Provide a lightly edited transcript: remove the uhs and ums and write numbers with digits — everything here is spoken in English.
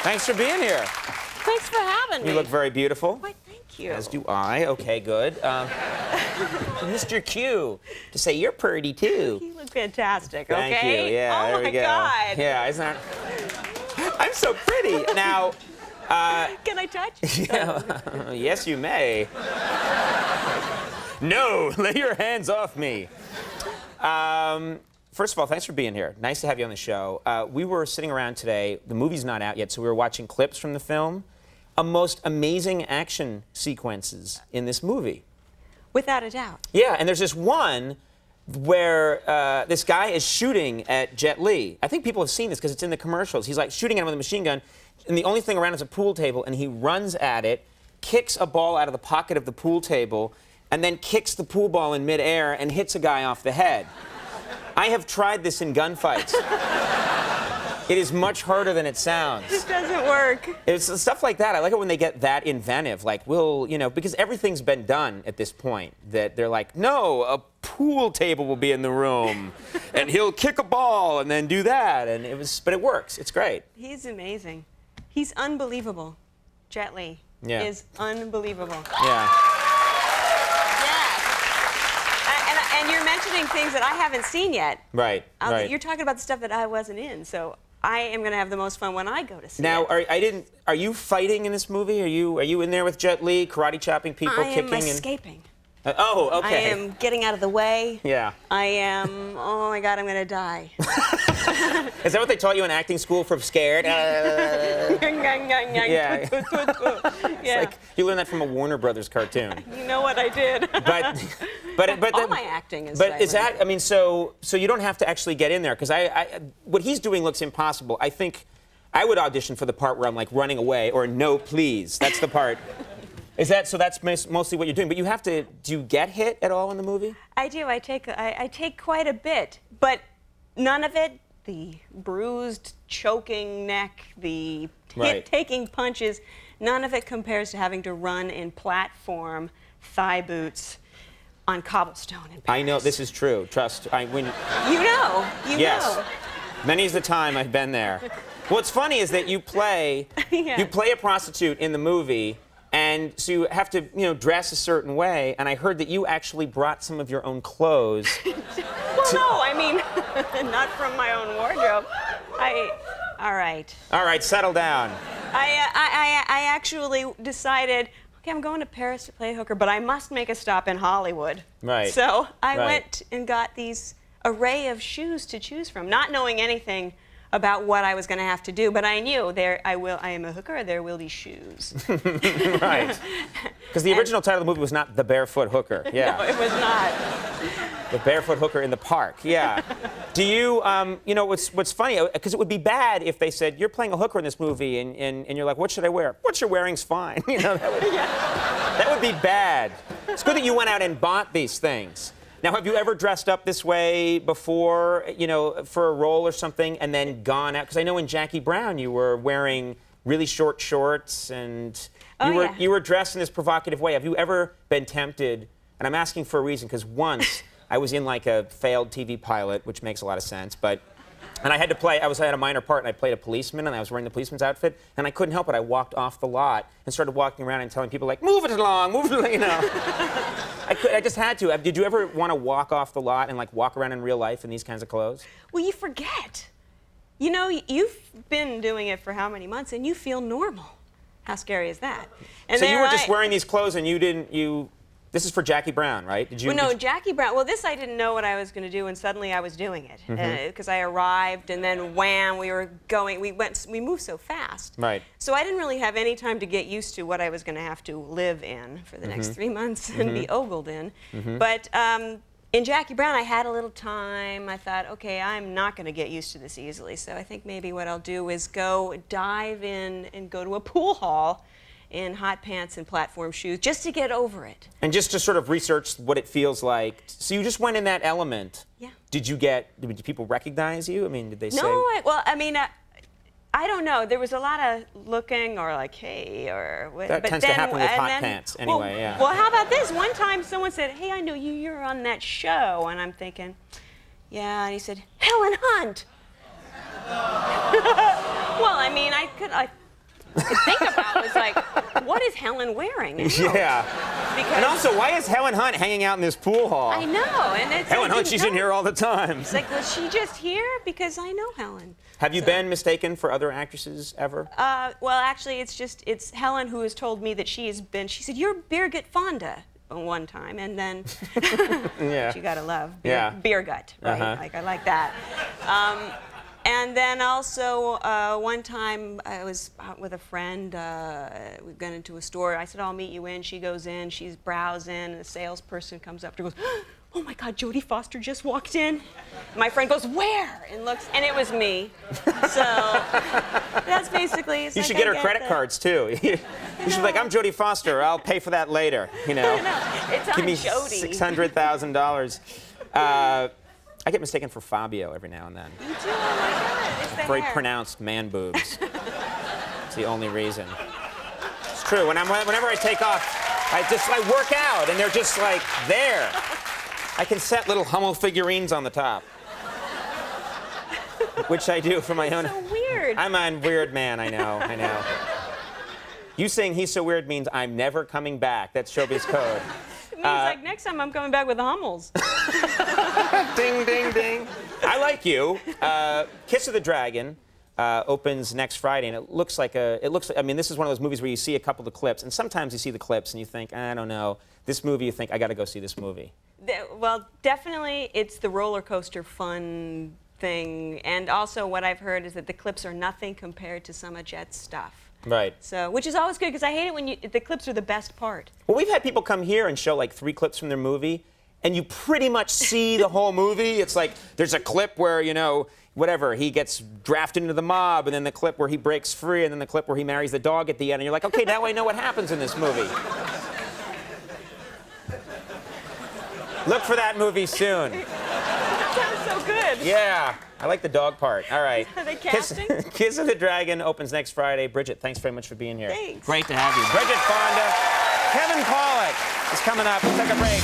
Thanks for being here. Thanks for having me. You look very beautiful. Why, thank you. As do I. Okay, good. Mr. Q, to say you're pretty too. You look fantastic, Thank okay? you. Yeah, oh there we my go. God. Yeah, isn't that... I'm so pretty. Now, Can I touch? yeah, yes, you may. No, lay your hands off me. First of all, thanks for being here. Nice to have you on the show. We were sitting around today. The movie's not out yet, so we were watching clips from the film. Most amazing action sequences in this movie. Without a doubt. Yeah, and there's this one where this guy is shooting at Jet Li. I think people have seen this because it's in the commercials. He's like shooting at him with a machine gun, and the only thing around is a pool table, and he runs at it, kicks a ball out of the pocket of the pool table, and then kicks the pool ball in midair and hits a guy off the head. I have tried this in gunfights. It is much harder than it sounds. It doesn't work. It's stuff like that. I like it when they get that inventive. Like, because everything's been done at this point. That they're like, no, a pool table will be in the room, and he'll kick a ball and then do that. But it works. It's great. He's amazing. He's unbelievable. Jet Li is unbelievable. Yeah. And you're mentioning things that I haven't seen yet. Right. Right. You're talking about the stuff that I wasn't in, so I am going to have the most fun when I go to see now, it. Are you fighting in this movie? Are you in there with Jet Li, karate chopping people, kicking? I am escaping. Oh, okay. I am getting out of the way. Yeah. I am. Oh my God, I'm going to die. Is that what they taught you in acting school from Scared? Yeah. It's like you learned that from a Warner Brothers cartoon. You know what I did. But all my acting is. But is that? I mean, so you don't have to actually get in there because what he's doing looks impossible. I think I would audition for the part where I'm like running away or no, please. That's the part. Is that so? That's mostly what you're doing. But you have to. Do you get hit at all in the movie? I do. I take quite a bit, but none of it. The bruised, choking neck, the taking punches, none of it compares to having to run in platform thigh boots on cobblestone in Paris. I know this is true. Trust. You know. Yes. Many's the time I've been there. What's funny is that you play a prostitute in the movie. And so you have to, dress a certain way. And I heard that you actually brought some of your own clothes. Well, no, I mean, not from my own wardrobe. All right. All right, settle down. I actually decided, okay, I'm going to Paris to play hooker, but I must make a stop in Hollywood. Right. So I went and got these array of shoes to choose from, not knowing anything about what I was going to have to do, but I knew I am a hooker, there will be shoes. Right. Because the original title of the movie was not The Barefoot Hooker. Yeah. No, it was not. The Barefoot Hooker in the Park. Yeah. Do you, what's funny, because it would be bad if they said, you're playing a hooker in this movie, and you're like, what should I wear? What you're wearing's fine. That would be bad. It's good that you went out and bought these things. Now, have you ever dressed up this way before, for a role or something, and then gone out? Because I know in Jackie Brown you were wearing really short shorts, and you were dressed in this provocative way. Have you ever been tempted? And I'm asking for a reason, because once I was in like a failed TV pilot, which makes a lot of sense, and I had to play, I had a minor part, and I played a policeman, and I was wearing the policeman's outfit, and I couldn't help it. I walked off the lot and started walking around and telling people, like, move it along, I just had to. Did you ever want to walk off the lot and, like, walk around in real life in these kinds of clothes? Well, you forget. You've been doing it for how many months, and you feel normal. How scary is that? And so you were just wearing these clothes, and this is for Jackie Brown, right? Jackie Brown. Well, this I didn't know what I was going to do, and suddenly I was doing it because I arrived, and then wham, we were going. We moved so fast. Right. So I didn't really have any time to get used to what I was going to have to live in for the next 3 months and be ogled in. But in Jackie Brown, I had a little time. I thought, okay, I'm not going to get used to this easily. So I think maybe what I'll do is go dive in and go to a pool hall in hot pants and platform shoes, just to get over it. And just to sort of research what it feels like. So you just went in that element. Yeah. Did people recognize you? I mean, did they say? No, I don't know. There was a lot of looking or like, hey, or... That tends to happen with hot pants anyway, yeah. Well, how about this? One time someone said, hey, I know you, you're on that show. And I'm thinking, yeah, and he said, Helen Hunt. Well, I mean, could think about was like, what is Helen wearing? Yeah. Because And also, why is Helen Hunt hanging out in this pool hall? I know, and it's Helen Hunt, she's in here all the time. It's like, was she just here? Because I know Helen. Have you been mistaken for other actresses ever? Well, actually, it's Helen who has told me that she said, you're Bridget Fonda one time, and then, Yeah. you gotta love, Yeah. beer gut, right? Uh-huh. Like, I like that. And then also, one time I was out with a friend, we went into a store, I said, I'll meet you in, she goes in, she's browsing, and a salesperson comes up to her and goes, oh my God, Jodie Foster just walked in. My friend goes, where? And looks, and it was me. So that's basically. You should get her credit cards too. You should be like, I'm Jodie Foster. I'll pay for that later. You know. It's on Give me Jodie. $600,000. I get mistaken for Fabio every now and then. You do? Oh my God! It's the Very hair. pronounced man boobs. It's the only reason. It's true. Whenever I take off, I work out, and they're just like there. I can set little Hummel figurines on the top, which I do for my own. So weird. I'm a weird man. I know. You saying he's so weird means I'm never coming back. That's showbiz code. It means like next time I'm coming back with the Hummels. Ding, ding, ding. I like you. Kiss of the Dragon opens next Friday, and it looks like I mean, this is one of those movies where you see a couple of clips, and sometimes you see the clips and you think, I don't know. This movie, you think, I got to go see this movie. Well, definitely, it's the roller coaster fun thing, and also what I've heard is that the clips are nothing compared to some of Jet's stuff. Right. So, which is always good because I hate it when the clips are the best part. Well, we've had people come here and show like 3 clips from their movie, and you pretty much see the whole movie. It's like there's a clip where, you know, whatever, he gets drafted into the mob, and then the clip where he breaks free, and then the clip where he marries the dog at the end, and you're like, okay, now I know what happens in this movie. Look for that movie soon. That sounds so good. Yeah, I like the dog part. All right. Are they casting? Kiss of the Dragon opens next Friday. Bridget, thanks very much for being here. Thanks. Great to have you. Bridget Fonda. Kevin Pollak is coming up. We'll take a break.